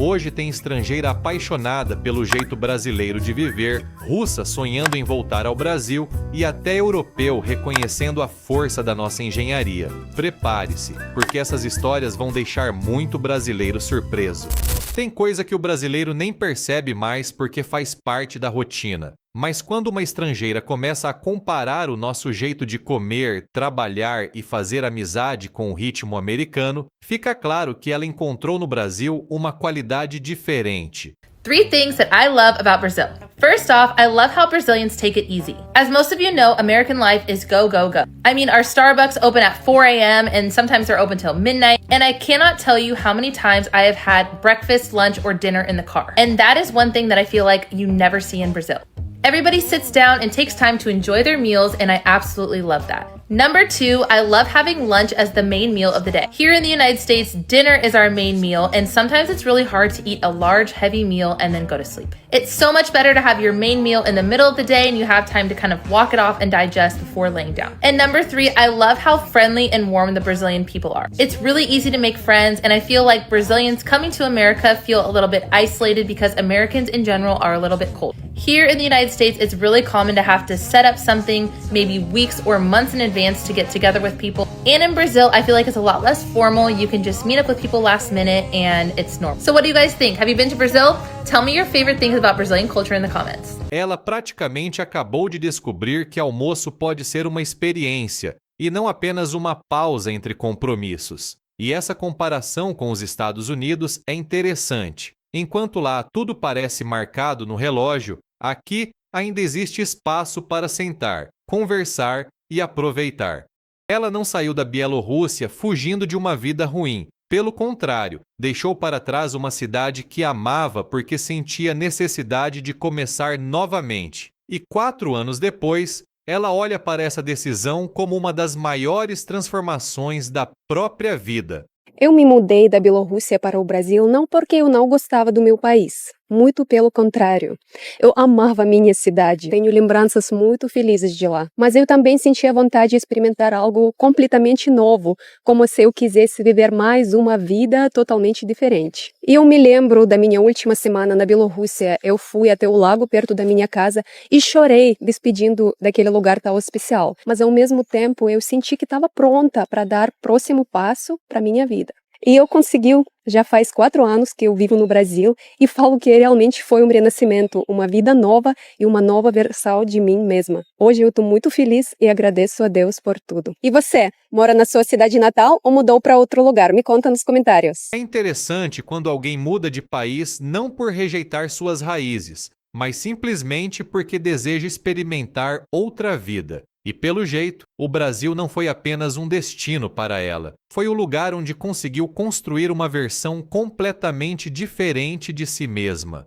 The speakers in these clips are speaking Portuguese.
Hoje tem estrangeira apaixonada pelo jeito brasileiro de viver, russa sonhando em voltar ao Brasil e até europeu reconhecendo a força da nossa engenharia. Prepare-se, porque essas histórias vão deixar muito brasileiro surpreso. Tem coisa que o brasileiro nem percebe mais porque faz parte da rotina. Mas quando uma estrangeira começa a comparar o nosso jeito de comer, trabalhar e fazer amizade com o ritmo americano, fica claro que ela encontrou no Brasil uma qualidade diferente. 3 things that I love about Brazil. First off, I love how Brazilians take it easy. As most of you know, American life is go, go, go. I mean, our Starbucks open at 4 a.m. and sometimes they're open till midnight. And I cannot tell you how many times I have had breakfast, lunch, or dinner in the car. And that is one thing that I feel like you never see in Brazil. Everybody sits down and takes time to enjoy their meals, and I absolutely love that. Number 2, I love having lunch as the main meal of the day. Here in the United States, dinner is our main meal, and sometimes it's really hard to eat a large, heavy meal and then go to sleep. It's so much better to have your main meal in the middle of the day and you have time to kind of walk it off and digest before laying down. And number 3, I love how friendly and warm the Brazilian people are. It's really easy to make friends, and I feel like Brazilians coming to America feel a little bit isolated because Americans in general are a little bit cold. Here in the United States, it's really common to have to set up something maybe weeks or months in advance to get together with people. And in Brazil, I feel like it's a lot less formal. You can just meet up with people last minute and it's normal. So what do you guys think? Have you been to Brazil? Tell me your favorite things about Brazilian culture in the comments. Ela praticamente acabou de descobrir que almoço pode ser uma experiência e não apenas uma pausa entre compromissos. E essa comparação com os Estados Unidos é interessante. Enquanto lá tudo parece marcado no relógio, aqui ainda existe espaço para sentar, conversar e aproveitar. Ela não saiu da Bielorrússia fugindo de uma vida ruim. Pelo contrário, deixou para trás uma cidade que amava porque sentia necessidade de começar novamente. E 4 anos depois, ela olha para essa decisão como uma das maiores transformações da própria vida. Eu me mudei da Bielorrússia para o Brasil não porque eu não gostava do meu país, muito pelo contrário. Eu amava minha cidade, tenho lembranças muito felizes de lá. Mas eu também sentia vontade de experimentar algo completamente novo, como se eu quisesse viver mais uma vida totalmente diferente. E eu me lembro da minha última semana na Bielorrússia, eu fui até o lago perto da minha casa e chorei despedindo daquele lugar tão especial. Mas ao mesmo tempo eu senti que estava pronta para dar o próximo passo para minha vida. E eu consegui, já faz 4 anos que eu vivo no Brasil e falo que realmente foi um renascimento, uma vida nova e uma nova versão de mim mesma. Hoje eu estou muito feliz e agradeço a Deus por tudo. E você, mora na sua cidade natal ou mudou para outro lugar? Me conta nos comentários. É interessante quando alguém muda de país não por rejeitar suas raízes, mas simplesmente porque deseja experimentar outra vida. E pelo jeito, o Brasil não foi apenas um destino para ela. Foi o lugar onde conseguiu construir uma versão completamente diferente de si mesma.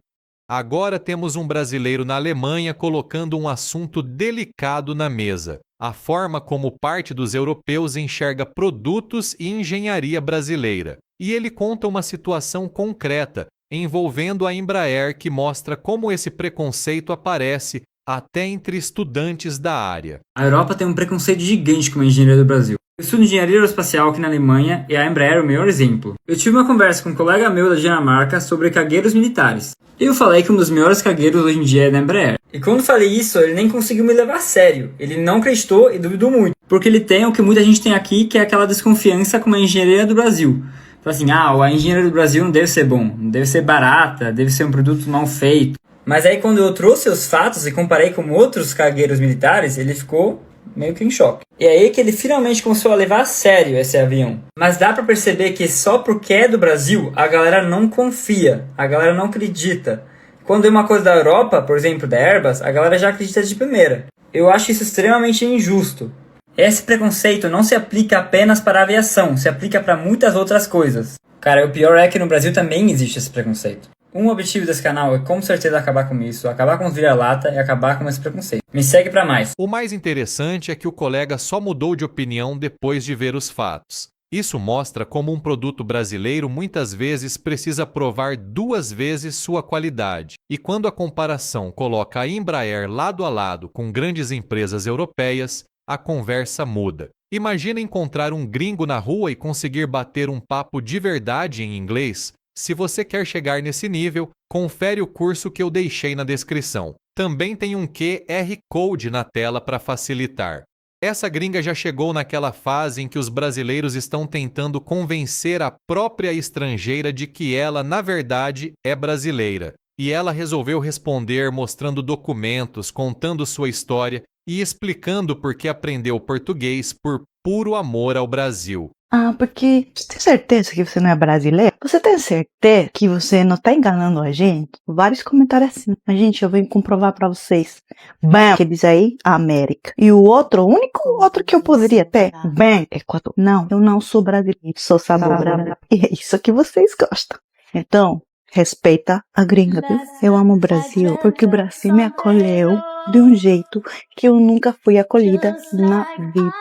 Agora temos um brasileiro na Alemanha colocando um assunto delicado na mesa: a forma como parte dos europeus enxerga produtos e engenharia brasileira. E ele conta uma situação concreta, envolvendo a Embraer, que mostra como esse preconceito aparece até entre estudantes da área. A Europa tem um preconceito gigante com a engenharia do Brasil. Eu estudo engenharia aeroespacial aqui na Alemanha e a Embraer é o melhor exemplo. Eu tive uma conversa com um colega meu da Dinamarca sobre cargueiros militares. E eu falei que um dos melhores cargueiros hoje em dia é da Embraer. E quando falei isso, ele nem conseguiu me levar a sério. Ele não acreditou e duvidou muito. Porque ele tem o que muita gente tem aqui, que é aquela desconfiança com a engenharia do Brasil. Fala assim, a engenharia do Brasil não deve ser bom, não deve ser barata, deve ser um produto mal feito. Mas aí quando eu trouxe os fatos e comparei com outros cargueiros militares, ele ficou meio que em choque. E é aí que ele finalmente começou a levar a sério esse avião. Mas dá pra perceber que só porque é do Brasil, a galera não confia, a galera não acredita. Quando é uma coisa da Europa, por exemplo, da Airbus, a galera já acredita de primeira. Eu acho isso extremamente injusto. Esse preconceito não se aplica apenas para a aviação, se aplica para muitas outras coisas. Cara, o pior é que no Brasil também existe esse preconceito. Um objetivo desse canal é com certeza acabar com isso, acabar com os vira-lata e acabar com esse preconceito. Me segue pra mais. O mais interessante é que o colega só mudou de opinião depois de ver os fatos. Isso mostra como um produto brasileiro muitas vezes precisa provar 2 vezes sua qualidade. E quando a comparação coloca a Embraer lado a lado com grandes empresas europeias, a conversa muda. Imagina encontrar um gringo na rua e conseguir bater um papo de verdade em inglês, Se você quer chegar nesse nível, confere o curso que eu deixei na descrição. Também tem um QR Code na tela para facilitar. Essa gringa já chegou naquela fase em que os brasileiros estão tentando convencer a própria estrangeira de que ela, na verdade, é brasileira. E ela resolveu responder mostrando documentos, contando sua história e explicando por que aprendeu português por puro amor ao Brasil. Porque você tem certeza que você não é brasileiro? Você tem certeza que você não tá enganando a gente? Vários comentários assim. Mas, gente, eu venho comprovar pra vocês. Bem, que diz aí, América. E o outro, o único outro que eu poderia ter, bem, Equador. Não, eu não sou brasileiro. Sou sabor brasileiro. E é isso que vocês gostam. Então, respeita a gringa, viu? Eu amo o Brasil porque o Brasil me acolheu de um jeito que eu nunca fui acolhida na vida.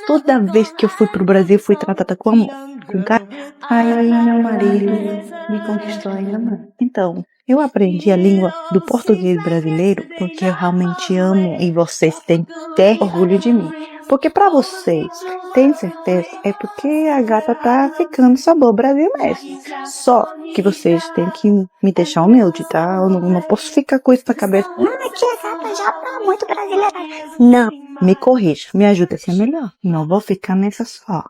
Toda vez que eu fui pro Brasil, fui tratada com amor, com carinho. Ai, meu marido me conquistou ainda mais. Então, eu aprendi a língua do português brasileiro porque eu realmente amo e vocês têm que ter orgulho de mim. Porque pra vocês, tem certeza, é porque a gata tá ficando sabor Brasil mesmo. Só que vocês têm que me deixar humilde, tá? Eu não posso ficar com isso na cabeça. Que a gata já tá muito brasileira. Não, me corrija, me ajuda a ser melhor. Não vou ficar nessa só.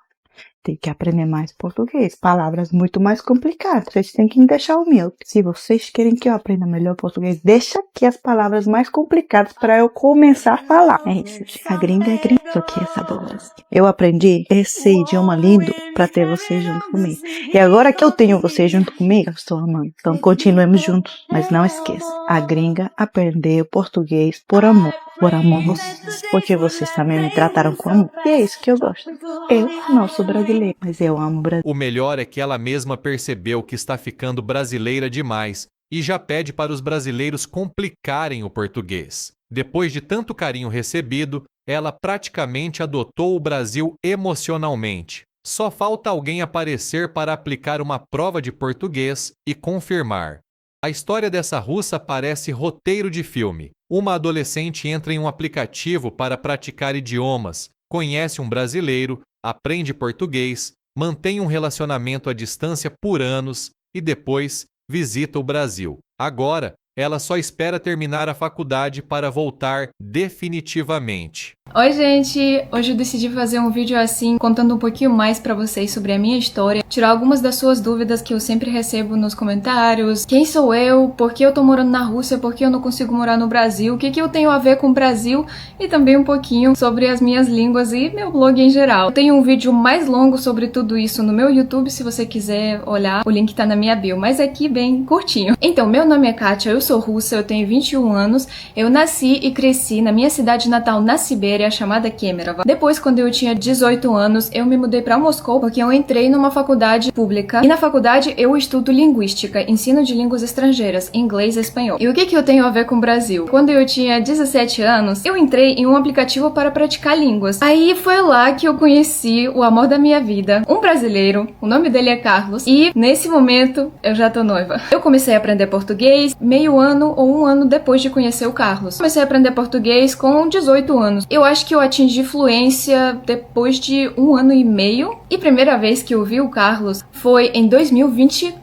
Tem que aprender mais português, palavras muito mais complicadas. Vocês têm que me deixar humilde. Se vocês querem que eu aprenda melhor português, deixa aqui as palavras mais complicadas para eu começar a falar. É isso, a gringa é gringa, só que é saborosa. Eu aprendi esse idioma lindo para ter vocês junto comigo. E agora que eu tenho vocês junto comigo, eu estou amando. Então continuemos juntos, mas não esqueça, a gringa aprendeu português por amor. Por amor a vocês, porque vocês também me trataram com amor. E é isso que eu gosto. Eu não sou brasileira, mas eu amo o Brasil. O melhor é que ela mesma percebeu que está ficando brasileira demais e já pede para os brasileiros complicarem o português. Depois de tanto carinho recebido, ela praticamente adotou o Brasil emocionalmente. Só falta alguém aparecer para aplicar uma prova de português e confirmar. A história dessa russa parece roteiro de filme. Uma adolescente entra em um aplicativo para praticar idiomas, conhece um brasileiro, aprende português, mantém um relacionamento à distância por anos e depois visita o Brasil. Agora, ela só espera terminar a faculdade para voltar definitivamente. Oi gente, hoje eu decidi fazer um vídeo assim, contando um pouquinho mais pra vocês sobre a minha história, tirar algumas das suas dúvidas que eu sempre recebo nos comentários. Quem sou eu? Por que eu tô morando na Rússia? Por que eu não consigo morar no Brasil? O que eu tenho a ver com o Brasil? E também um pouquinho sobre as minhas línguas e meu blog em geral. Eu tenho um vídeo mais longo sobre tudo isso no meu YouTube, se você quiser olhar, o link tá na minha bio, mas aqui bem curtinho. Então, meu nome é Kátia, eu sou russa, eu tenho 21 anos, eu nasci e cresci na minha cidade natal, na Sibéria, chamada Kemerovo. Depois, quando eu tinha 18 anos, eu me mudei para Moscou porque eu entrei numa faculdade pública e na faculdade eu estudo linguística, ensino de línguas estrangeiras, inglês e espanhol. E o que eu tenho a ver com o Brasil? Quando eu tinha 17 anos, eu entrei em um aplicativo para praticar línguas. Aí foi lá que eu conheci o amor da minha vida, um brasileiro, o nome dele é Carlos, e nesse momento eu já tô noiva. Eu comecei a aprender português meio ano ou um ano depois de conhecer o Carlos. Comecei a aprender português com 18 anos. Eu acho que eu atingi fluência depois de um ano e meio. E a primeira vez que eu vi o Carlos foi em 2024.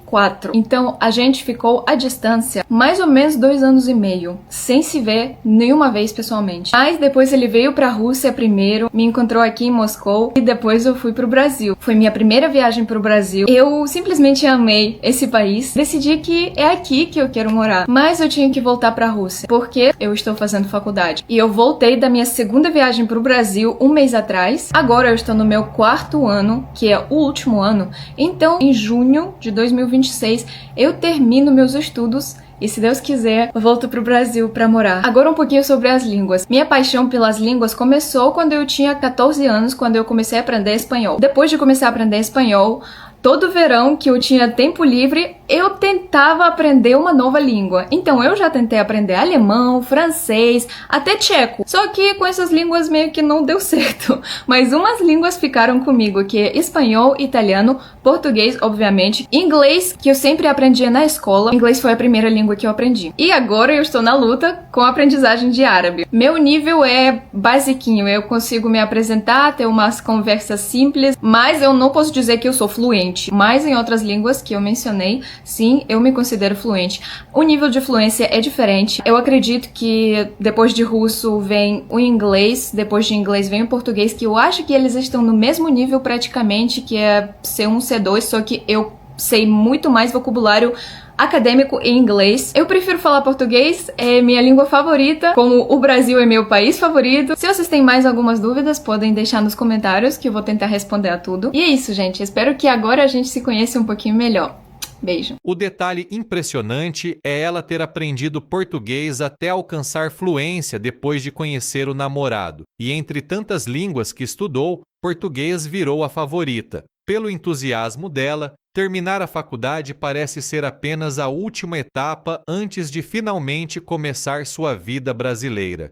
Então a gente ficou à distância mais ou menos 2 anos e meio, sem se ver nenhuma vez pessoalmente. Mas depois ele veio pra Rússia primeiro, me encontrou aqui em Moscou e depois eu fui pro Brasil. Foi minha primeira viagem pro Brasil. Eu simplesmente amei esse país. Decidi que é aqui que eu quero morar. Mas eu tinha que voltar pra Rússia, porque eu estou fazendo faculdade. E eu voltei da minha segunda viagem pro Brasil um mês atrás. Agora eu estou no meu 4º ano, que é o último ano. Então, em junho de 2026, eu termino meus estudos e, se Deus quiser, eu volto pro Brasil pra morar. Agora um pouquinho sobre as línguas. Minha paixão pelas línguas começou quando eu tinha 14 anos, quando eu comecei a aprender espanhol. Depois de começar a aprender espanhol, todo verão que eu tinha tempo livre, eu tentava aprender uma nova língua. Então eu já tentei aprender alemão, francês, até tcheco. Só que com essas línguas meio que não deu certo. Mas umas línguas ficaram comigo, que é espanhol, italiano, português, obviamente, inglês, que eu sempre aprendia na escola. Inglês foi a primeira língua que eu aprendi. E agora eu estou na luta com a aprendizagem de árabe. Meu nível é basiquinho, eu consigo me apresentar, ter umas conversas simples, mas eu não posso dizer que eu sou fluente. fluente, mas em outras línguas que eu mencionei, sim, eu me considero fluente. O nível de fluência é diferente. Eu acredito que depois de russo vem o inglês, depois de inglês vem o português, que eu acho que eles estão no mesmo nível praticamente, que é C1, C2, só que eu sei muito mais vocabulário acadêmico em inglês. Eu prefiro falar português, é minha língua favorita, como o Brasil é meu país favorito. Se vocês têm mais algumas dúvidas, podem deixar nos comentários que eu vou tentar responder a tudo. E é isso, gente. Espero que agora a gente se conheça um pouquinho melhor. Beijo. O detalhe impressionante é ela ter aprendido português até alcançar fluência depois de conhecer o namorado. E entre tantas línguas que estudou, português virou a favorita. Pelo entusiasmo dela, terminar a faculdade parece ser apenas a última etapa antes de finalmente começar sua vida brasileira.